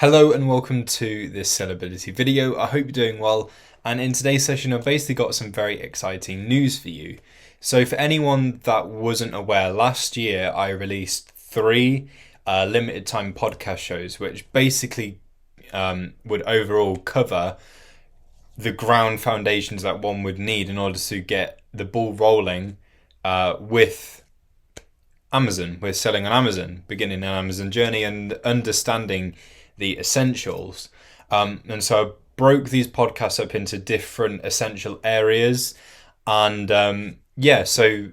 Hello and welcome to this sellability video. I hope you're doing well, and in today's session I've basically got some very exciting news for you. So for anyone that wasn't aware, last year I released three limited time podcast shows which basically would overall cover the ground foundations that one would need in order to get the ball rolling with Amazon, with selling on Amazon, beginning an Amazon journey and understanding the essentials. And so I broke these podcasts up into different essential areas. And so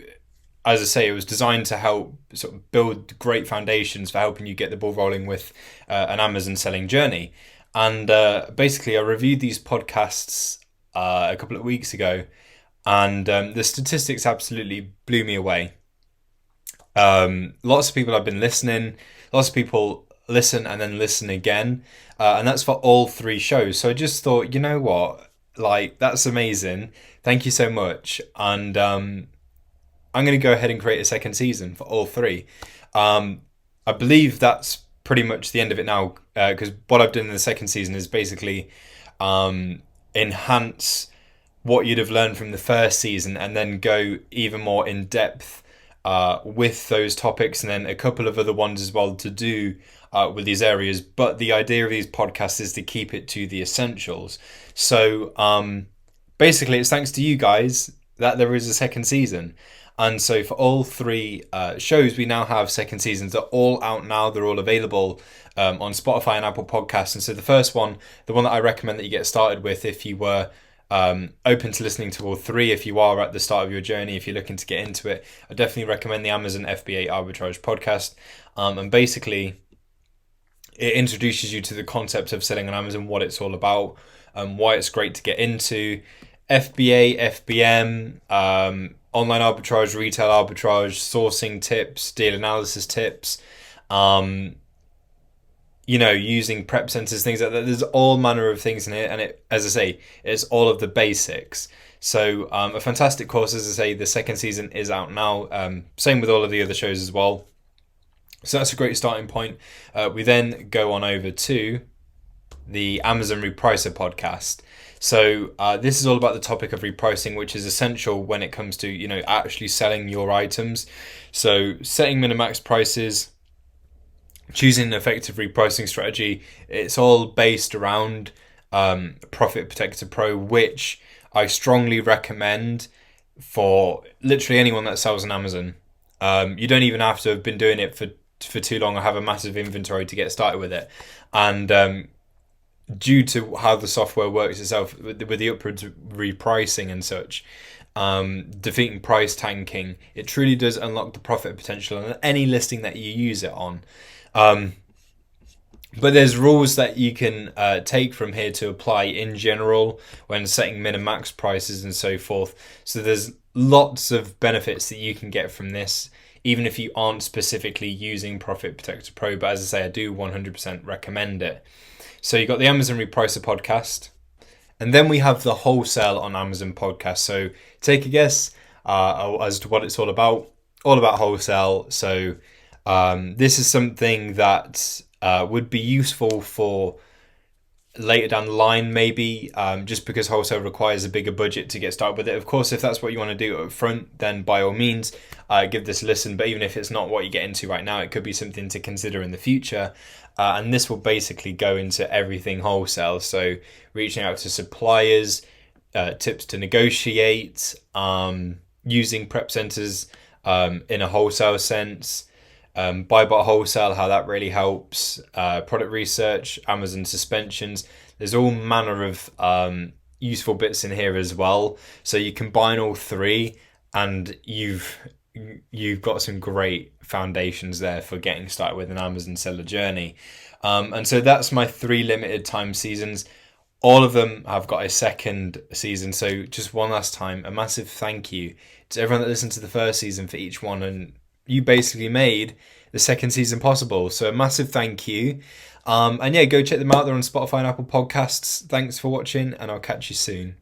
as I say, it was designed to help sort of build great foundations for helping you get the ball rolling with an Amazon selling journey. And basically, I reviewed these podcasts a couple of weeks ago, and the statistics absolutely blew me away. Lots of people have been listening, lots of people listen and then listen again, and that's for all three shows. So I just thought, you know what, that's amazing, thank you so much. And I'm going to go ahead and create a second season for all three. I believe that's pretty much the end of it now, because what I've done in the second season is basically enhance what you'd have learned from the first season and then go even more in depth with those topics, and then a couple of other ones as well to do with these areas. But the idea of these podcasts is to keep it to the essentials. So basically it's thanks to you guys that there is a second season. And so for all three shows, we now have second seasons. They're all out now. They're all available on Spotify and Apple Podcasts. And so the first one, the one that I recommend that you get started with if you were open to listening to all three, if you are at the start of your journey, if you're looking to get into it, I definitely recommend the Amazon FBA Arbitrage podcast. And basically it introduces you to the concept of selling on Amazon, what it's all about, why it's great to get into FBA, FBM, online arbitrage, retail arbitrage, sourcing tips, deal analysis tips, using prep centers, things like that. There's all manner of things in here, and it, as I say, it's all of the basics. So a fantastic course. As I say, the second season is out now. Same with all of the other shows as well. So that's a great starting point. We then go on over to the Amazon Repricer podcast. So this is all about the topic of repricing, which is essential when it comes to actually selling your items. So setting min-max prices, choosing an effective repricing strategy. It's all based around Profit Protector Pro, which I strongly recommend for literally anyone that sells on Amazon. You don't even have to have been doing it for too long or have a massive inventory to get started with it. And due to how the software works itself with the upwards repricing and such, defeating price tanking, it truly does unlock the profit potential on any listing that you use it on. But there's rules that you can take from here to apply in general when setting min and max prices and so forth. So there's lots of benefits that you can get from this, even if you aren't specifically using Profit Protector Pro. But as I say, I do 100% recommend it. So you've got the Amazon Repricer podcast, and then we have the Wholesale on Amazon podcast. So take a guess as to what it's all about wholesale. So this is something that would be useful for later down the line, maybe, just because wholesale requires a bigger budget to get started with it. Of course, if that's what you want to do up front, then by all means, give this a listen. But even if it's not what you get into right now, it could be something to consider in the future. And this will basically go into everything wholesale. So reaching out to suppliers, tips to negotiate, using prep centers in a wholesale sense, buy-bot wholesale, how that really helps, product research, Amazon suspensions. There's all manner of useful bits in here as well. So you combine all three and you've got some great foundations there for getting started with an Amazon seller journey. And so that's my three limited time seasons. All of them have got a second season. So just one last time, a massive thank you to everyone that listened to the first season for each one. And you basically made the second season possible. So a massive thank you. And yeah, go check them out. They're on Spotify and Apple Podcasts. Thanks for watching, and I'll catch you soon.